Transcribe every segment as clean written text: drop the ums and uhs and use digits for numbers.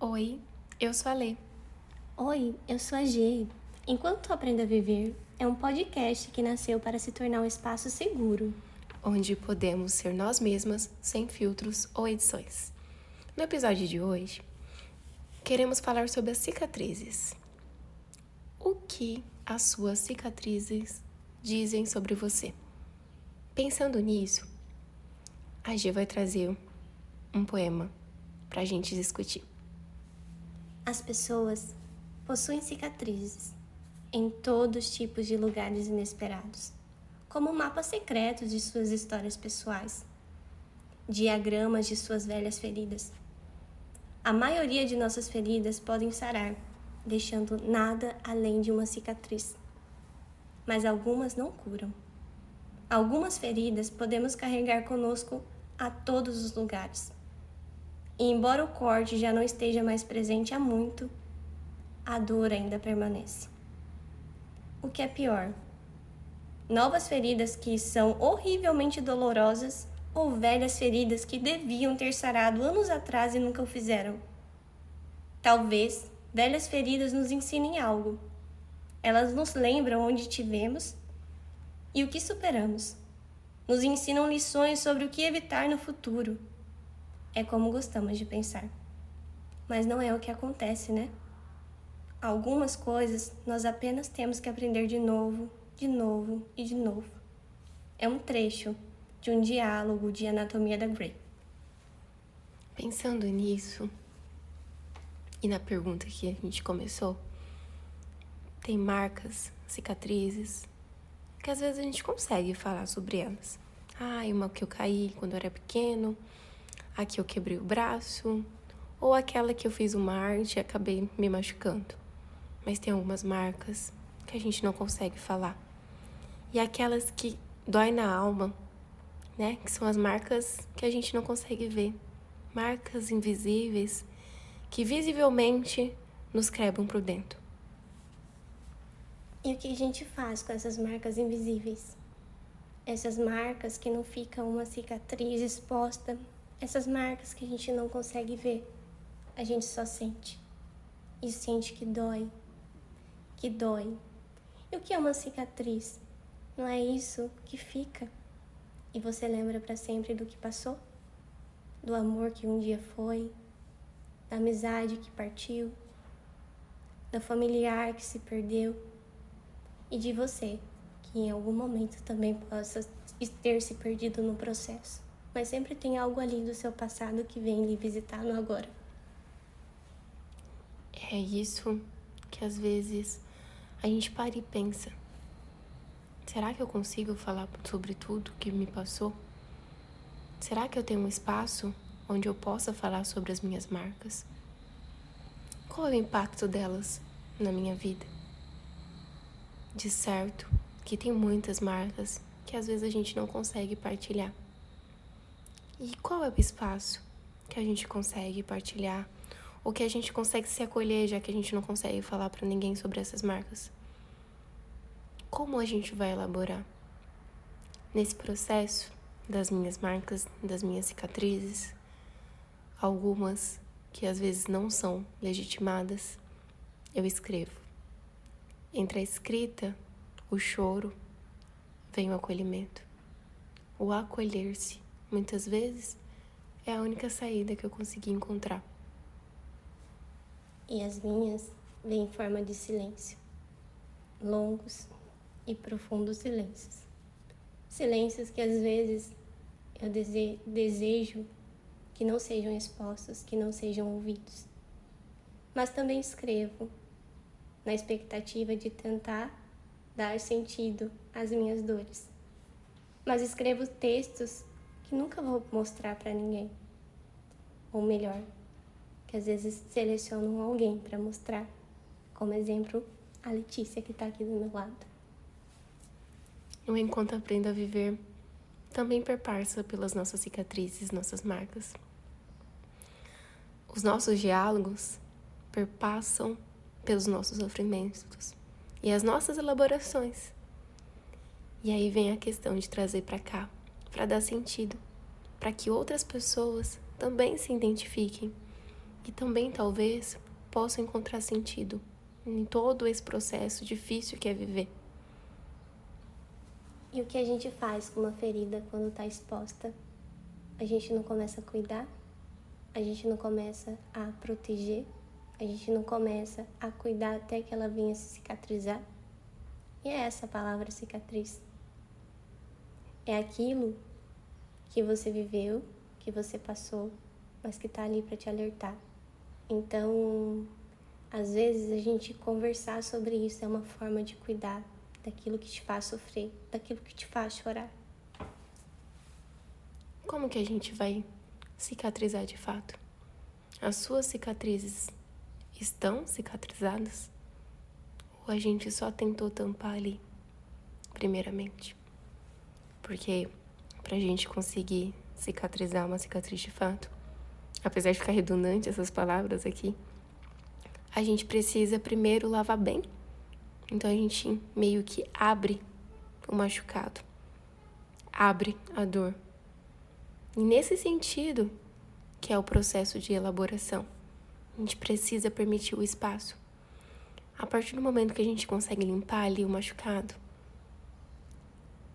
Oi, eu sou a Lê. Oi, eu sou a G. Enquanto Aprenda a Viver é um podcast que nasceu para se tornar um espaço seguro. Onde podemos ser nós mesmas, sem filtros ou edições. No episódio de hoje, queremos falar sobre as cicatrizes. O que as suas cicatrizes dizem sobre você? Pensando nisso, a G vai trazer um poema para a gente discutir. As pessoas possuem cicatrizes em todos os tipos de lugares inesperados, como mapas secretos de suas histórias pessoais, diagramas de suas velhas feridas. A maioria de nossas feridas podem sarar, deixando nada além de uma cicatriz. Mas algumas não curam. Algumas feridas podemos carregar conosco a todos os lugares. E embora o corte já não esteja mais presente há muito, a dor ainda permanece. O que é pior? Novas feridas que são horrivelmente dolorosas ou velhas feridas que deviam ter sarado anos atrás e nunca o fizeram? Talvez velhas feridas nos ensinem algo. Elas nos lembram onde tivemos e o que superamos. Nos ensinam lições sobre o que evitar no futuro. É como gostamos de pensar. Mas não é o que acontece, né? Algumas coisas nós apenas temos que aprender de novo e de novo. É um trecho de um diálogo de Anatomia da Grey. Pensando nisso, e na pergunta que a gente começou, tem marcas, cicatrizes, que às vezes a gente consegue falar sobre elas. Uma que eu caí quando eu era pequeno, a que eu quebrei o braço, ou aquela que eu fiz uma arte e acabei me machucando. Mas tem algumas marcas que a gente não consegue falar. E aquelas que dói na alma, né? Que são as marcas que a gente não consegue ver. Marcas invisíveis que visivelmente nos quebram por dentro. E o que a gente faz com essas marcas invisíveis? Essas marcas que não ficam uma cicatriz exposta, essas marcas que a gente não consegue ver, a gente só sente. E sente que dói. Que dói. E o que é uma cicatriz? Não é isso que fica? E você lembra para sempre do que passou? Do amor que um dia foi, da amizade que partiu, da familiar que se perdeu e de você, que em algum momento também possa ter se perdido no processo. Mas sempre tem algo ali do seu passado que vem lhe visitar no agora. É isso que às vezes a gente para e pensa. Será que eu consigo falar sobre tudo que me passou? Será que eu tenho um espaço onde eu possa falar sobre as minhas marcas? Qual é o impacto delas na minha vida? De certo que tem muitas marcas que às vezes a gente não consegue partilhar. E qual é o espaço que a gente consegue partilhar ou que a gente consegue se acolher, já que a gente não consegue falar para ninguém sobre essas marcas? Como a gente vai elaborar? Nesse processo das minhas marcas, das minhas cicatrizes, algumas que às vezes não são legitimadas, eu escrevo. Entre a escrita, o choro, vem o acolhimento. O acolher-se, muitas vezes, é a única saída que eu consegui encontrar. E as minhas vêm em forma de silêncio. Longos e profundos silêncios. Silêncios que às vezes eu desejo que não sejam expostos, que não sejam ouvidos. Mas também escrevo na expectativa de tentar dar sentido às minhas dores. Mas escrevo textos que nunca vou mostrar para ninguém. Ou melhor, que às vezes selecionam alguém para mostrar. Como exemplo, a Letícia, que está aqui do meu lado. No Enquanto Aprendo a Viver, também perpassa pelas nossas cicatrizes, nossas marcas. Os nossos diálogos perpassam pelos nossos sofrimentos e as nossas elaborações. E aí vem a questão de trazer para cá, para dar sentido, para que outras pessoas também se identifiquem e também talvez possam encontrar sentido em todo esse processo difícil que é viver. E o que a gente faz com uma ferida quando está exposta? A gente não começa a cuidar? A gente não começa a proteger? A gente não começa a cuidar até que ela venha se cicatrizar? E é essa a palavra cicatriz. É aquilo que você viveu, que você passou, mas que está ali para te alertar. Então, às vezes a gente conversar sobre isso é uma forma de cuidar daquilo que te faz sofrer, daquilo que te faz chorar. Como que a gente vai cicatrizar de fato? As suas cicatrizes estão cicatrizadas? Ou a gente só tentou tampar ali, primeiramente? Porque pra gente conseguir cicatrizar uma cicatriz de fato, apesar de ficar redundante essas palavras aqui, a gente precisa primeiro lavar bem. Então a gente meio que abre o machucado, abre a dor. E nesse sentido, que é o processo de elaboração, a gente precisa permitir o espaço. A partir do momento que a gente consegue limpar ali o machucado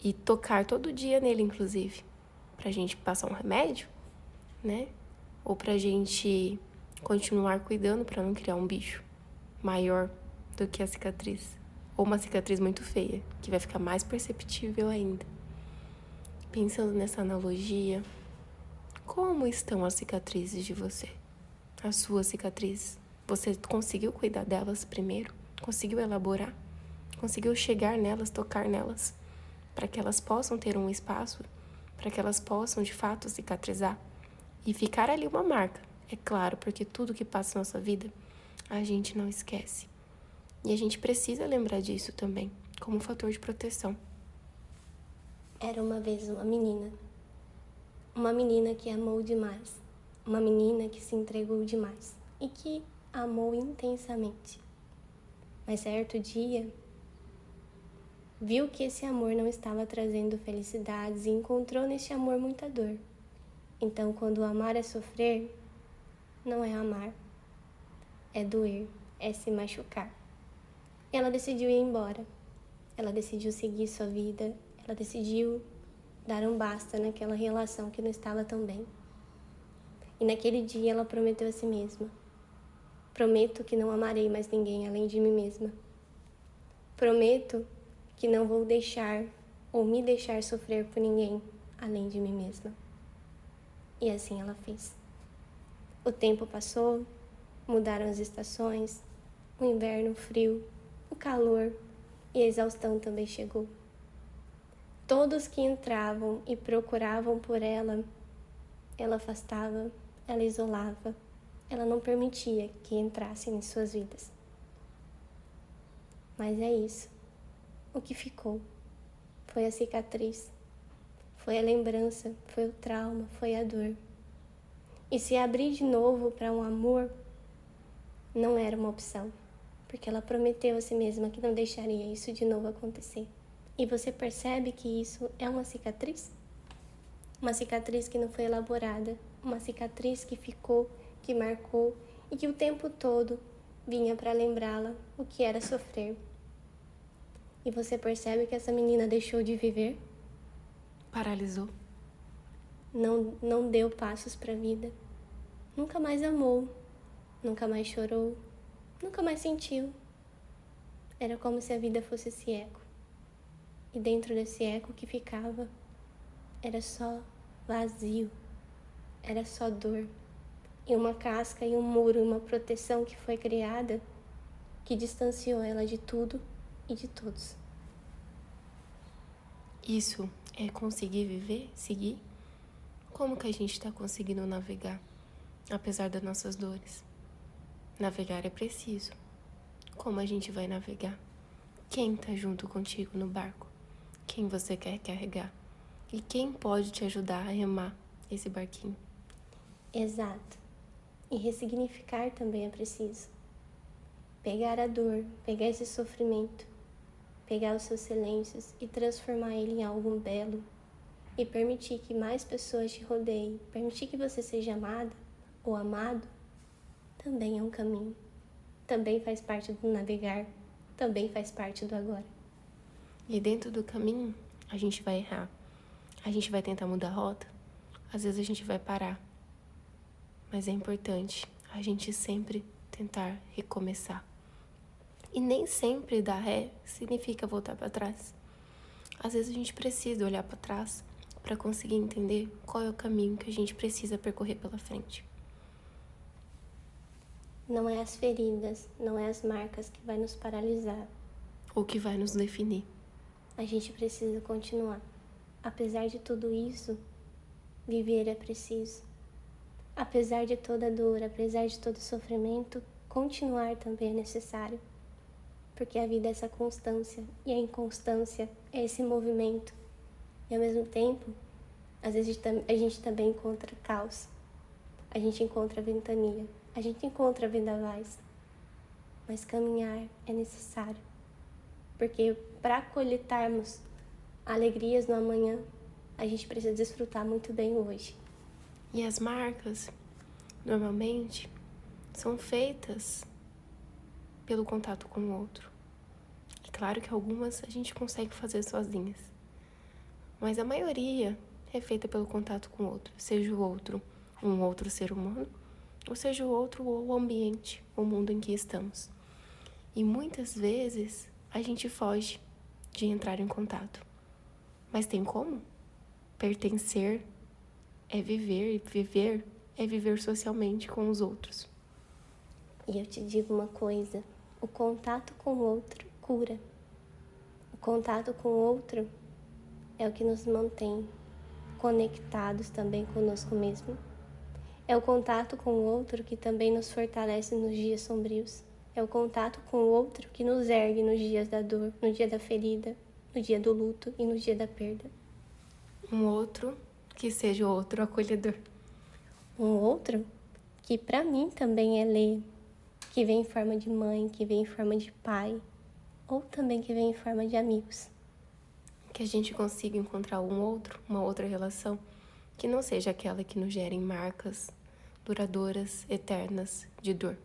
e tocar todo dia nele, inclusive, pra gente passar um remédio, né? Ou pra gente continuar cuidando pra não criar um bicho maior do que a cicatriz. Ou uma cicatriz muito feia, que vai ficar mais perceptível ainda. Pensando nessa analogia, como estão as cicatrizes de você? As suas cicatrizes? Você conseguiu cuidar delas primeiro? Conseguiu elaborar? Conseguiu chegar nelas, tocar nelas? Para que elas possam ter um espaço? Para que elas possam, de fato, cicatrizar? E ficar ali uma marca, é claro, porque tudo que passa na nossa vida, a gente não esquece. E a gente precisa lembrar disso também, como um fator de proteção. Era uma vez uma menina que amou demais, uma menina que se entregou demais e que amou intensamente. Mas certo dia, viu que esse amor não estava trazendo felicidades e encontrou neste amor muita dor. Então, quando amar é sofrer, não é amar, é doer, é se machucar. E ela decidiu ir embora, ela decidiu seguir sua vida, ela decidiu dar um basta naquela relação que não estava tão bem. E naquele dia ela prometeu a si mesma: prometo que não amarei mais ninguém além de mim mesma. Prometo que não vou deixar ou me deixar sofrer por ninguém além de mim mesma. E assim ela fez. O tempo passou, mudaram as estações, o inverno frio, o calor e a exaustão também chegou. Todos que entravam e procuravam por ela, ela afastava, ela isolava, ela não permitia que entrassem em suas vidas. Mas é isso. O que ficou foi a cicatriz, foi a lembrança, foi o trauma, foi a dor. E se abrir de novo para um amor não era uma opção, porque ela prometeu a si mesma que não deixaria isso de novo acontecer. E você percebe que isso é uma cicatriz? Uma cicatriz que não foi elaborada, uma cicatriz que ficou, que marcou e que o tempo todo vinha para lembrá-la o que era sofrer. E você percebe que essa menina deixou de viver? Paralisou. Não deu passos para a vida. Nunca mais amou, nunca mais chorou, nunca mais sentiu. Era como se a vida fosse esse eco. E dentro desse eco que ficava, era só vazio, era só dor. E uma casca e um muro, uma proteção que foi criada, que distanciou ela de tudo e de todos. Isso é conseguir viver, seguir? Como que a gente está conseguindo navegar, apesar das nossas dores? Navegar é preciso. Como a gente vai navegar? Quem está junto contigo no barco? Quem você quer carregar? E quem pode te ajudar a remar esse barquinho? Exato. E ressignificar também é preciso. Pegar a dor, pegar esse sofrimento, pegar os seus silêncios e transformar ele em algo belo. E permitir que mais pessoas te rodeiem, permitir que você seja amada ou amado também é um caminho. Também faz parte do navegar, também faz parte do agora. E dentro do caminho, a gente vai errar. A gente vai tentar mudar a rota. Às vezes a gente vai parar. Mas é importante a gente sempre tentar recomeçar. E nem sempre dar ré significa voltar para trás. Às vezes a gente precisa olhar para trás para conseguir entender qual é o caminho que a gente precisa percorrer pela frente. Não é as feridas, não é as marcas que vai nos paralisar. Ou que vai nos definir. A gente precisa continuar. Apesar de tudo isso, viver é preciso. Apesar de toda dor, apesar de todo sofrimento, continuar também é necessário. Porque a vida é essa constância, e a inconstância é esse movimento. E ao mesmo tempo, às vezes a gente também encontra caos. A gente encontra ventania, a gente encontra vendavais. Mas caminhar é necessário. Porque para coletarmos alegrias no amanhã, a gente precisa desfrutar muito bem hoje. E as marcas, normalmente, são feitas pelo contato com o outro. É claro que algumas a gente consegue fazer sozinhas, mas a maioria é feita pelo contato com o outro, seja o outro um outro ser humano, ou seja o outro o ambiente, o mundo em que estamos. E muitas vezes a gente foge de entrar em contato. Mas tem como? Pertencer é viver, e viver é viver socialmente com os outros. E eu te digo uma coisa, o contato com o outro cura. O contato com o outro é o que nos mantém conectados também conosco mesmo. É o contato com o outro que também nos fortalece nos dias sombrios. É o contato com o outro que nos ergue nos dias da dor, no dia da ferida, no dia do luto e no dia da perda. Um outro que seja o outro acolhedor. Um outro que para mim também é ler, que vem em forma de mãe, que vem em forma de pai, ou também que vem em forma de amigos. Que a gente consiga encontrar um outro, uma outra relação, que não seja aquela que nos gere marcas duradouras, eternas, de dor,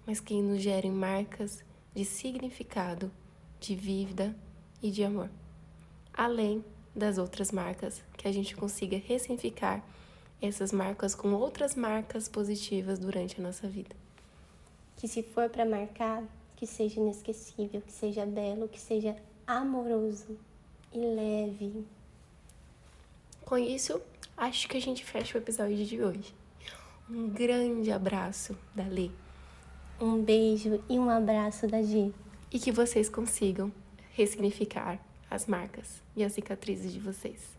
mas que nos gerem marcas de significado, de vida e de amor. Além das outras marcas, que a gente consiga ressignificar essas marcas com outras marcas positivas durante a nossa vida. Que se for para marcar, que seja inesquecível, que seja belo, que seja amoroso e leve. Com isso, acho que a gente fecha o episódio de hoje. Um grande abraço da Lê. Um beijo e um abraço da Gi. E que vocês consigam ressignificar as marcas e as cicatrizes de vocês.